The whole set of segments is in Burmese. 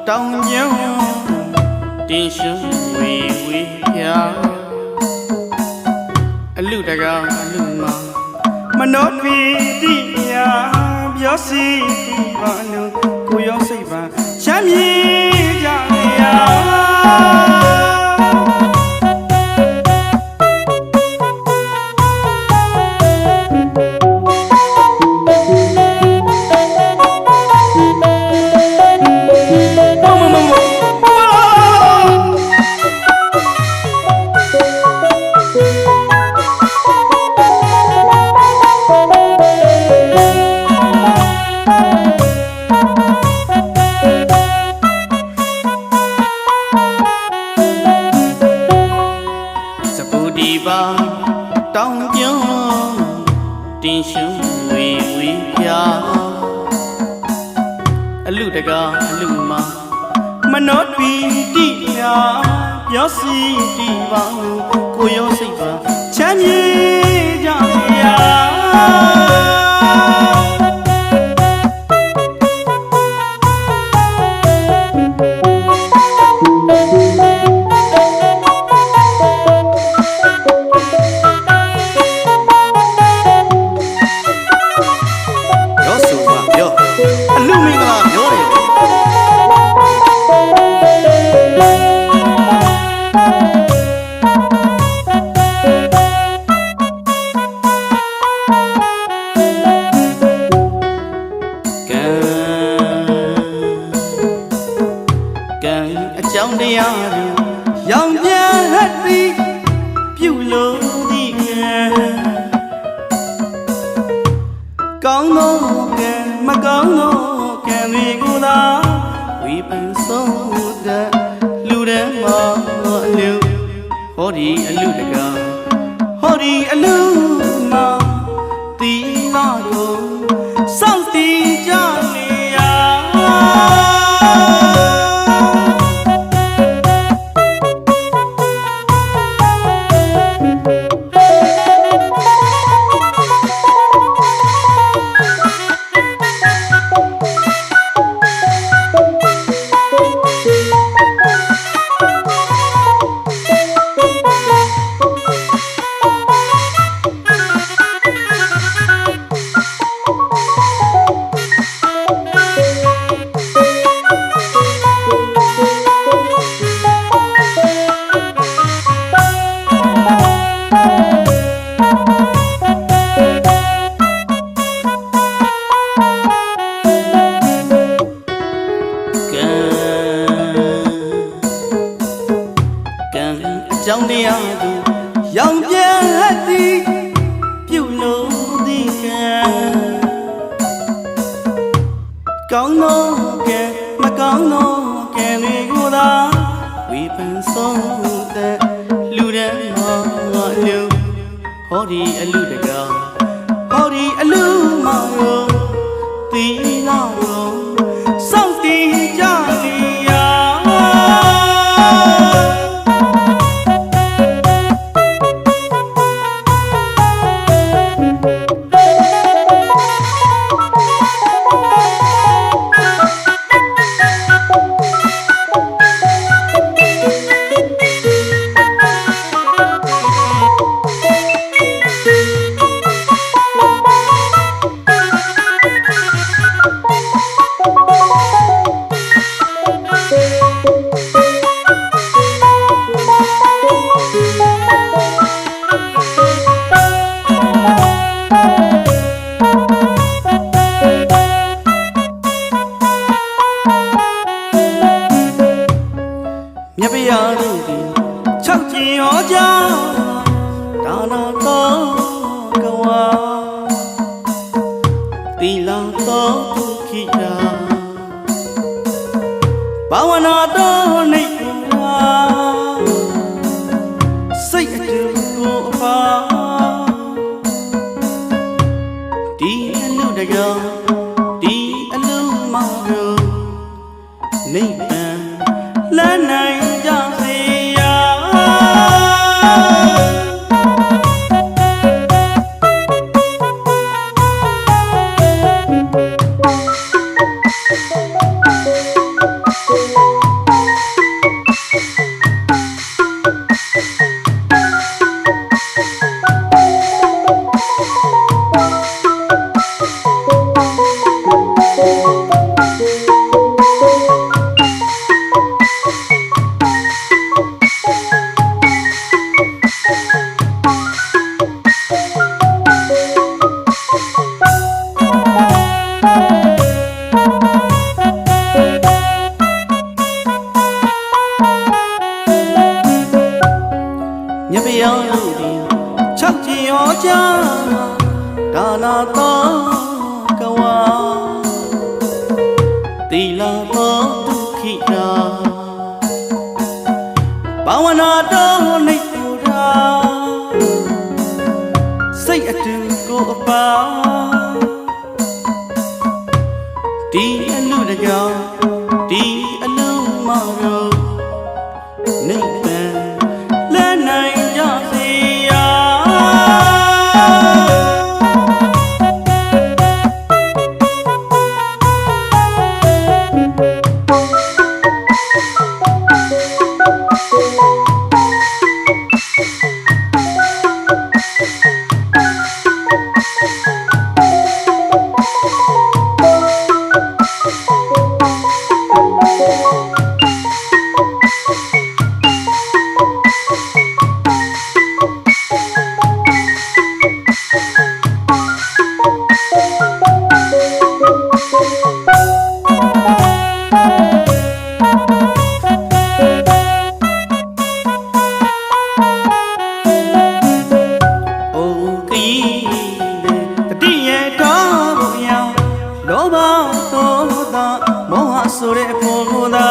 တောင်ကျုံတင်ရှုဝေဝေပြအလူတကောင်အလူမမနောပီတိညာပြောစီဘာနုကိုရောစိတ်ပါချမ်းမြေကြရာတောင်ကျုံတင်ရှုဝေဝေပြအလူတကာအလူမမနောပီတိညာပြောစီတိပါကိုရောစိတ်ပါချမ်းမြေကြရာအကြောင်းတရားတွေရောင်ပြန်ဟတ်ပြီးပြုလို့ဒီကံကောင်းသောကံမကောင်းသောကံတွေကိုသာဝေဖန်ဆုံးတဲ့လူတွေမှာအလူဟောဒီအလူတကဟောဒီအလူမှာတီနာကိုစောင့်တည်ကြလေရာကြောင့်တရားသူရောင်ပြန်ဟတ်သည်ပြုလို့ဒီကံကောင်းသောကံမကောင်းသောကံတွေကိုသာဝေဖန်ဆုံးတဲ့လူတွေမှာအလူဟောဒီအလူတကာဟောဒီအလူမှာရောတီလာရောစောင့်တည်ကြလေရာမြတ်ဗျာတို့သည်၆ကျင်ဟောကြားဒါနာတော်ကဝါသီလတော်ဒုက္ခိတာဘာဝနာတော်နိဗ္ဗာန်စိတ်အတူကိုအပါဒီအလူတကောဒီအလူမောင်တို့နိဗ္ဗာန်လမ်းနိုင်ကြစေရာ ပြောင်းလို့ဒီချက်ချင်ရောကြဒါနာတော့ကဝါတီလာတော့ဒုက္ခိတာဘာဝနာတော့နေပူတာစိတ်အတူကိုအပါဒီအလူတကြောင်ဒီအလူမရောနေပန်လက်နိုင်ကြစေရာဆိုတဲ့ဖို့ကိုသာ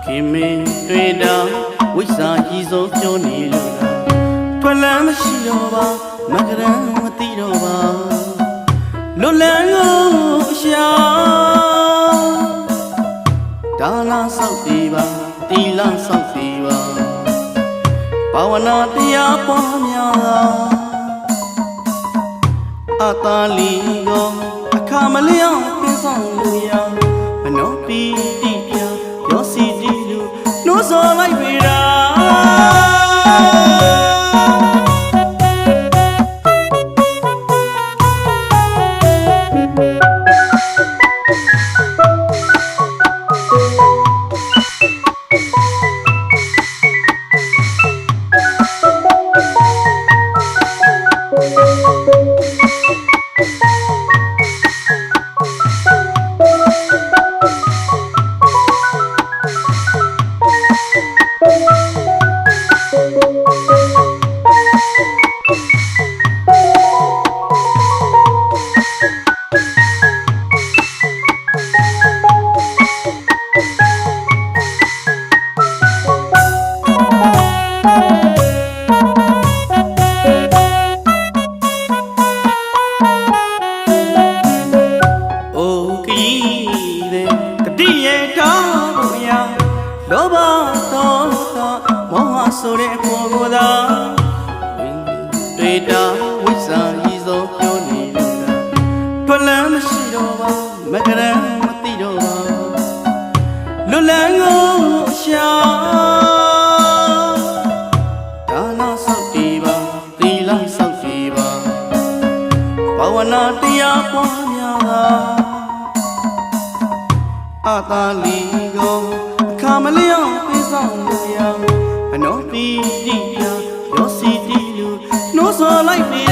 ခင်မင်းတွေ့တာဝိဇ္ဇာကြီးဆုံးပြောနေလို့ထွက်လန်းမရှိတော့ပါမကရန်မသိတော့ပါလွတ်လန်းကိုရှာဒါနာဆောက်ပြီးပါတီလာဆောက်ပြီးပါဘာဝနာတရားပွားများတာအတားလီကိုအခါမလျော့ပြဆောင်လို့ရမနောပီတိပြရောစီတီလူနှိုးဆော်လိုက်ပြီလားလောဘသောမောဟဆိုတဲ့ပေါ်ကိုသာတွေ့တာဝိဇ္ဇာကြီးဆုံးပြောနေလို့ထွက်လန်းမရှိတော့ပါမကရန်မသိတော့ပါလွတ်လန်းကိုရှာဒါနာဆောက်တည်ပါသီလဆောက်တည်ပါဘာဝနာတရားပွားများတာအတားလီကိုခါမလျော့ပေးဆောင်လို့ရအနောပီတိပြရောစီတီလူနှိုးဆော်လိုက်ပြီ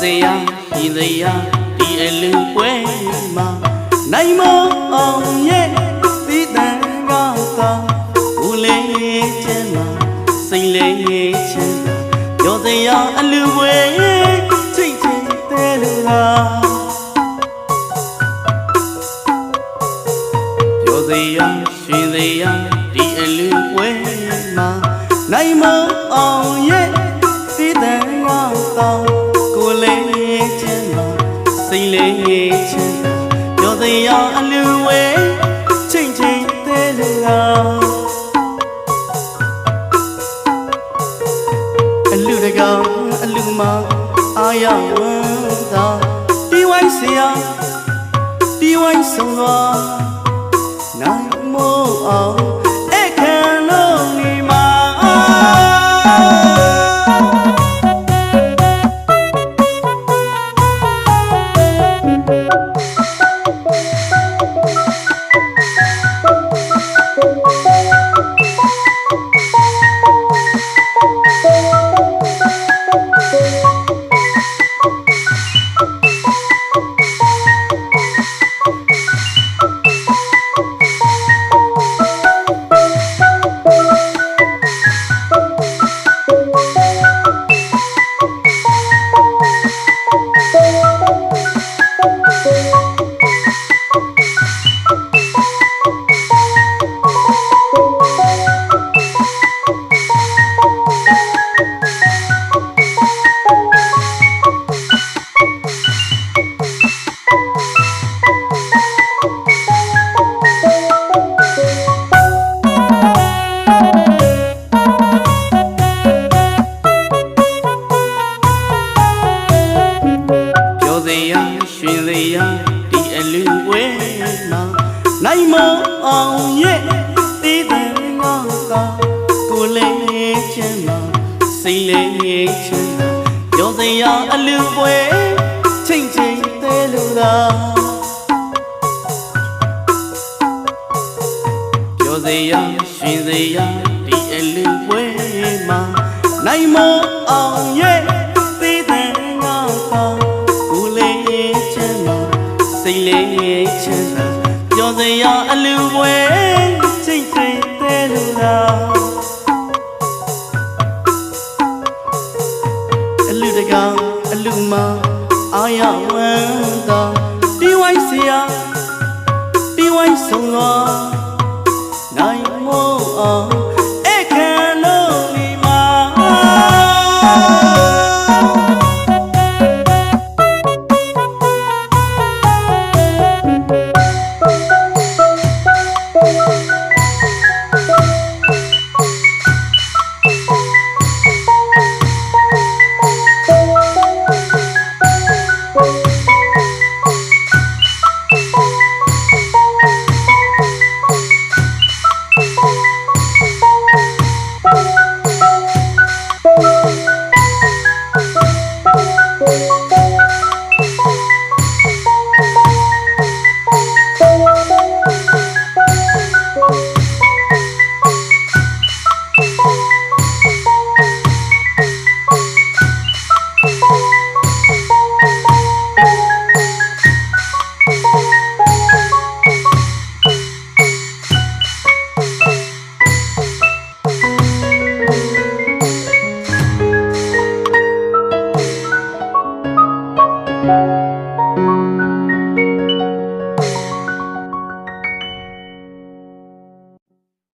စေရဒီစေရဒီအလူပွဲမှာနိုင်မအောင်ရဲ့သီးတန်ကောင်းကောင်းဘူးလေးချမ်းမှာစိတ်လေးချမ်းသာပြောစေရအလူပွဲချိတ်ချိတ်တဲလူလားပြောစေရရှင်စေရဒီအလူပွဲမှာနိုင်မအောင်ရဲ့သီးတန်ကောင်းကောင်းကိုလေးချမ်းသာစိတ်လေးချမ်းသာပြောစ စရာအလူဝဲချိန်ချိန်သေးလို့လားအလူတကောင်အလူမအားရဝမ်းသာတီဝိုင်းစရာတီဝိုင်းဆုံးသွားနိုင်မို့အောင်အခမ်းလုံးဒီမှာရှင်လေရဒီအလူဝဲမှာနိုင်မအောင်ရဲ့သေးတယ်ငါကကိုလေးချမ်းမှာစိတ်လေးချမ်းသာပြောစရာအလူဝဲချိန်ချိန်သေးလို့လားပြောစရာရှင်စရာဒီအလူဝဲမှာနိုင်မအောင်ရဲ့သေးတယ်ငါကစိတ်လေးချမ်းသာပြောစရာအလူပွဲချိန်ချိန်သေးလို့လားအလူတကောင်အလူမအားရဝမ်းသာတီဝိုင်းစရာတီဝိုင်းဆုံးသွား